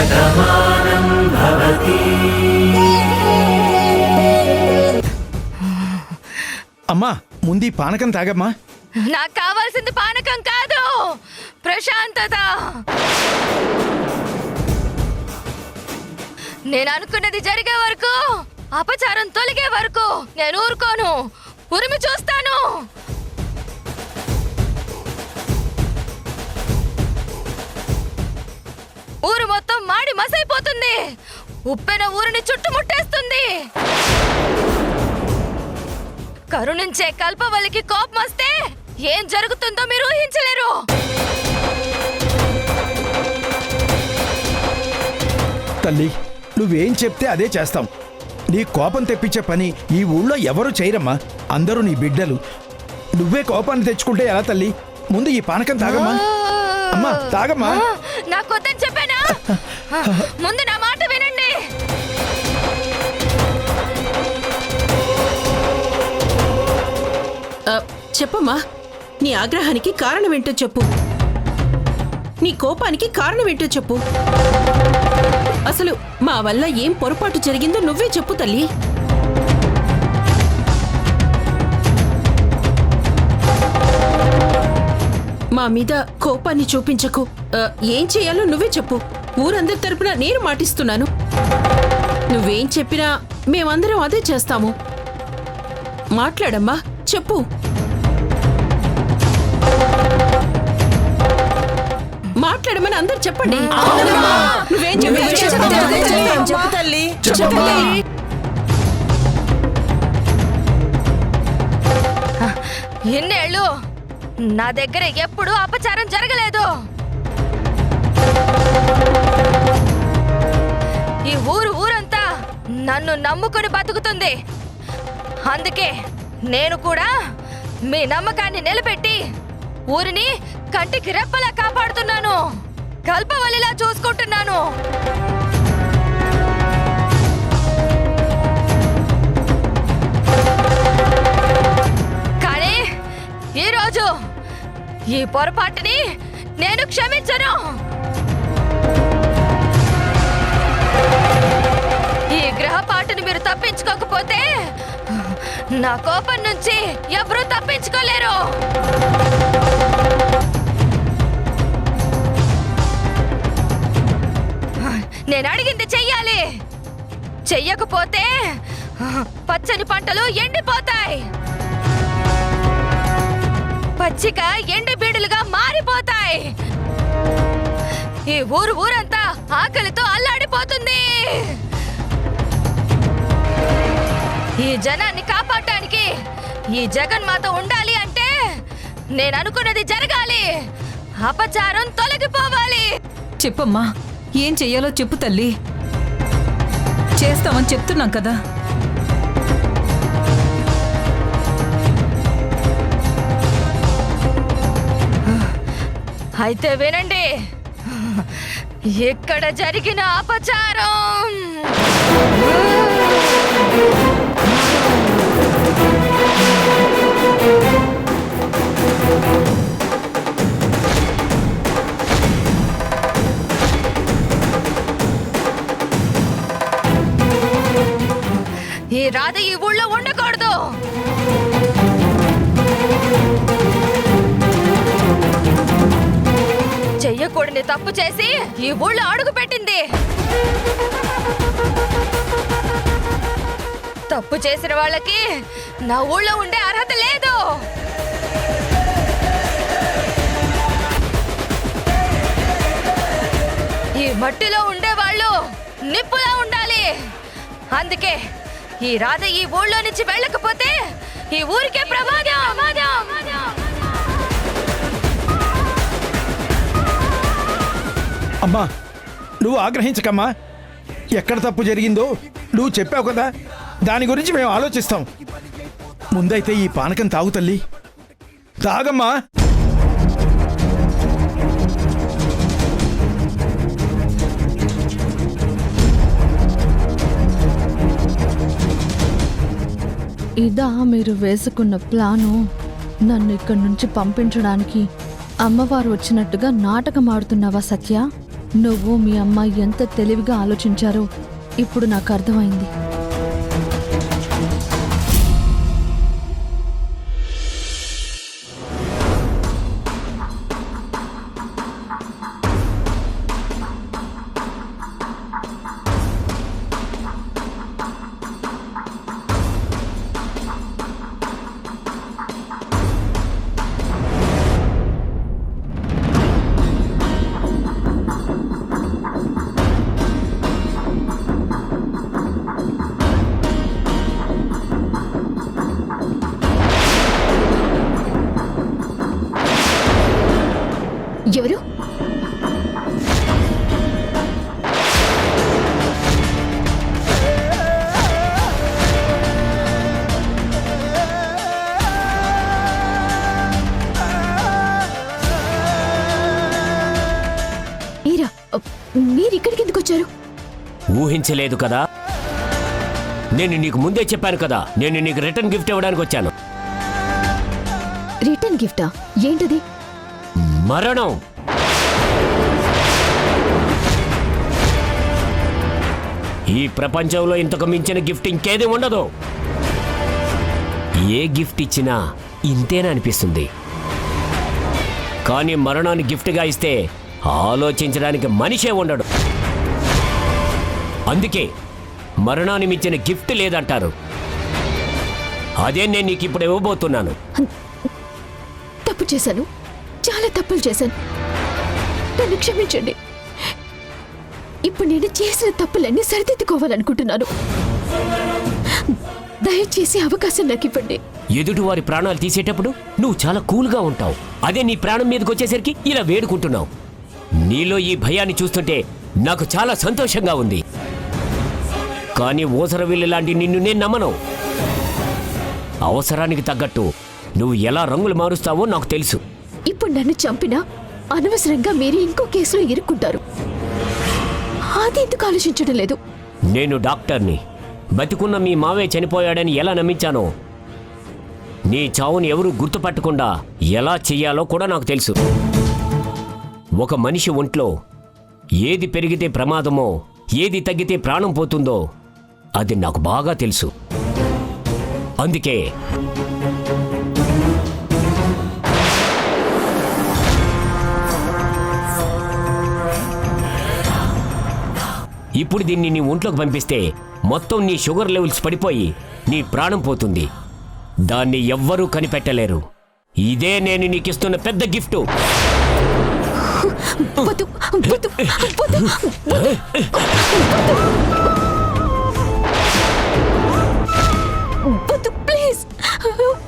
శతమానం భవతి. అమ్మా ముందు ఈ పానకం తాగమ్మా. నాకు కావాల్సింది పానకం కాదు, ప్రశాంతత. నేను అనుకున్నది జరిగే వరకు, అపచారం తొలగే వరకు నేను ఊరుకోను, ఉరిమి చూస్తాను. ఊరు మొత్తం మాడి మసైపోతుంది, ఉప్పెన ఊరిని చుట్టుముట్టేస్తుంది. కరుణించే కల్పవల్లికి కోపం వస్తే ఏం జరుగుతుందో మీరు ఊహించలేరు. తల్లి నువ్వేం చెప్తే అదే చేస్తాం. నీ కోపం తెప్పించే పని ఈ ఊళ్ళో ఎవరూ చేయరమ్మా. అందరూ నీ బిడ్డలు. నువ్వే కోపాన్ని తెచ్చుకుంటే ఎలా తల్లి? ముందు ఈ పానకం తాగమ్మా. అమ్మా తాగమ్మా. నాకు వద్దని చెప్పానా? ముందు నా మాట వినండి. చెప్పమ్మా, నీ ఆగ్రహానికి కారణం ఏంటో చెప్పు. నీ కోపానికి కారణం ఏంటో చెప్పు. అసలు మా వల్ల ఏం పొరపాటు జరిగిందో నువ్వే చెప్పు తల్లి. మా మీద కోపాన్ని చూపించకు. ఏం చేయాలో నువ్వే చెప్పు. ఊరందరి తరపున నేను మాటిస్తున్నాను. నువ్వేం చెప్పినా మేమందరం అదే చేస్తాము. మాట్లాడమ్మా, చెప్పు. మాట్లాడమని అందరు చెప్పండి. నువ్వేం చెప్పు తల్లి. ఇన్నేళ్ళు నా దగ్గర ఎప్పుడూ అపచారం జరగలేదు. ఈ ఊరంతా నన్ను నమ్ముకుని బతుకుతుంది. అందుకే నేను కూడా మీ నమ్మకాన్ని నిలబెట్టి ఊరిని కంటికి రెప్పలా కాపాడుతున్నాను, కల్పవల్లిలా చూసుకుంటున్నాను. కానీ ఈరోజు ఈ పొరపాటుని నేను క్షమించను. ఈ గ్రహపాటుని మీరు తప్పించుకోకపోతే నా కోపం నుంచి ఎవరూ తప్పించుకోలేరు. నేను అడిగింది చెయ్యాలి. చెయ్యకపోతే పచ్చని పంటలు ఎండిపోతాయి, పచ్చిక ఎండి బీడులుగా మారిపోతాయి. ఈ ఊరంతా ఆకలితో అల్లాడిపోతుంది. ఈ జనాన్ని కాపాడటానికి ఈ జగన్మాత ఉండాలి అంటే నేను అనుకున్నది జరగాలి, అపచారం తొలగిపోవాలి. చెప్పమ్మా, ఏం చెయ్యాలో చెప్పు తల్లి. చేస్తామని చెప్తున్నాం కదా. అయితే వినండి, ఇక్కడ జరిగిన అపచారం ఈ రాధ ఈ ఊళ్ళో ఉండకూడదు. చెయ్యకూడని తప్పు చేసి ఈ ఊళ్ళో అడుగు పెట్టింది. తప్పు చేసిన వాళ్ళకి నా ఊళ్ళో ఉండే అర్హత లేదు. ఈ మట్టిలో ఉండే వాళ్ళు నిప్పులా ఉండాలి. అందుకే ఈ రాధ ఈ ఊళ్ళో నుంచి వెళ్ళకపోతే ఈ ఊరికే ప్రమాదం. అమ్మా నువ్వు ఆగ్రహించకమ్మా. ఎక్కడ తప్పు జరిగిందో నువ్వు చెప్పావు కదా, దాని గురించి మేము ఆలోచిస్తాం. ముందైతే ఈ పానకం తాగు తల్లి, తాగమ్మా. ఇదా మీరు వేసుకున్న ప్లాను? నన్ను ఇక్కడి నుంచి పంపించడానికి అమ్మవారు వచ్చినట్టుగా నాటకం ఆడుతున్నావా సత్య? నువ్వు మీ అమ్మ ఎంత తెలివిగా ఆలోచించారో ఇప్పుడు నాకు అర్థమైంది. ఎవరు? మీరా? మీరిక్కడికి ఎందుకు వచ్చారు? ఊహించలేదు కదా. నేను నీకు ముందే చెప్పాను కదా, నేను నీకు రిటర్న్ గిఫ్ట్ ఇవ్వడానికి వచ్చాను. రిటర్న్ గిఫ్టా? ఏంటది? మరణం. ఈ ప్రపంచంలో ఇంతకు మించిన గిఫ్ట్ ఇంకేది ఉండదు. ఏ గిఫ్ట్ ఇచ్చినా ఇంతేనా అనిపిస్తుంది, కానీ మరణాన్ని గిఫ్ట్గా ఇస్తే ఆలోచించడానికి మనిషే ఉండడు. అందుకే మరణాన్ని మించిన గిఫ్ట్ లేదంటారు. అదే నేను నీకు ఇప్పుడు ఇవ్వబోతున్నాను. తప్పు చేశాను, చాలా తప్పులు చేశాను. నన్ను క్షమించండి. ఇప్పుడు నేను చేసిన తప్పులన్నీ సరిదిద్దుకోవాలనుకుంటున్నాను. దయచేసి అవకాశం నాకు ఇవ్వండి. ఎదుటివారి ప్రాణాలు తీసేటప్పుడు నువ్వు చాలా కూల్గా ఉంటావు. అదే నీ ప్రాణం మీదకి వచ్చేసరికి ఇలా వేడుకుంటున్నావు. నీలో ఈ భయాన్ని చూస్తుంటే నాకు చాలా సంతోషంగా ఉంది. కానీ ఓసరవిల్లు లాంటి నిన్ను నేను నమ్మను. అవసరానికి తగ్గట్టు నువ్వు ఎలా రంగులు మారుస్తావో నాకు తెలుసు. ఇప్పుడు నన్ను చంపినా అనవసరంగా మీరు ఇంకో కేసులో ఇరుక్కుంటారు. అది ఎందుకు ఆలోచించడం లేదు? నేను డాక్టర్ని. బతికున్న మీ మావే చనిపోయాడని ఎలా నమ్మించానో, నీ చావుని ఎవరూ గుర్తుపట్టకుండా ఎలా చెయ్యాలో కూడా నాకు తెలుసు. ఒక మనిషి ఒంట్లో ఏది పెరిగితే ప్రమాదమో, ఏది తగ్గితే ప్రాణం పోతుందో అది నాకు బాగా తెలుసు. అందుకే ఇప్పుడు దీన్ని నీ ఒంట్లోకి పంపిస్తే మొత్తం నీ షుగర్ లెవెల్స్ పడిపోయి నీ ప్రాణం పోతుంది. దాన్ని ఎవ్వరూ కనిపెట్టలేరు. ఇదే నేను నీకిస్తున్న పెద్ద గిఫ్ట్. వద్దు, వద్దు, వద్దు. వద్దు, ప్లీజ్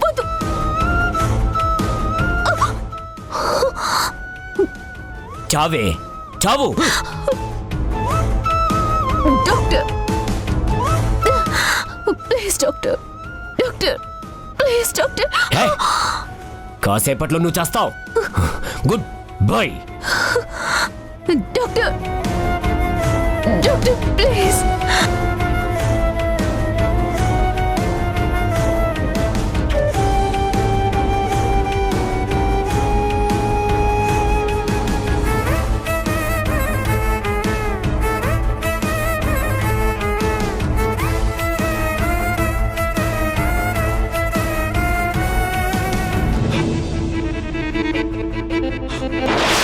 వద్దు. చావే, చావు. Doctor, please doctor, doctor, please doctor. Hey, కాసేపట్లో నువ్వు చేస్తావు. Good bye. Doctor, doctor, please.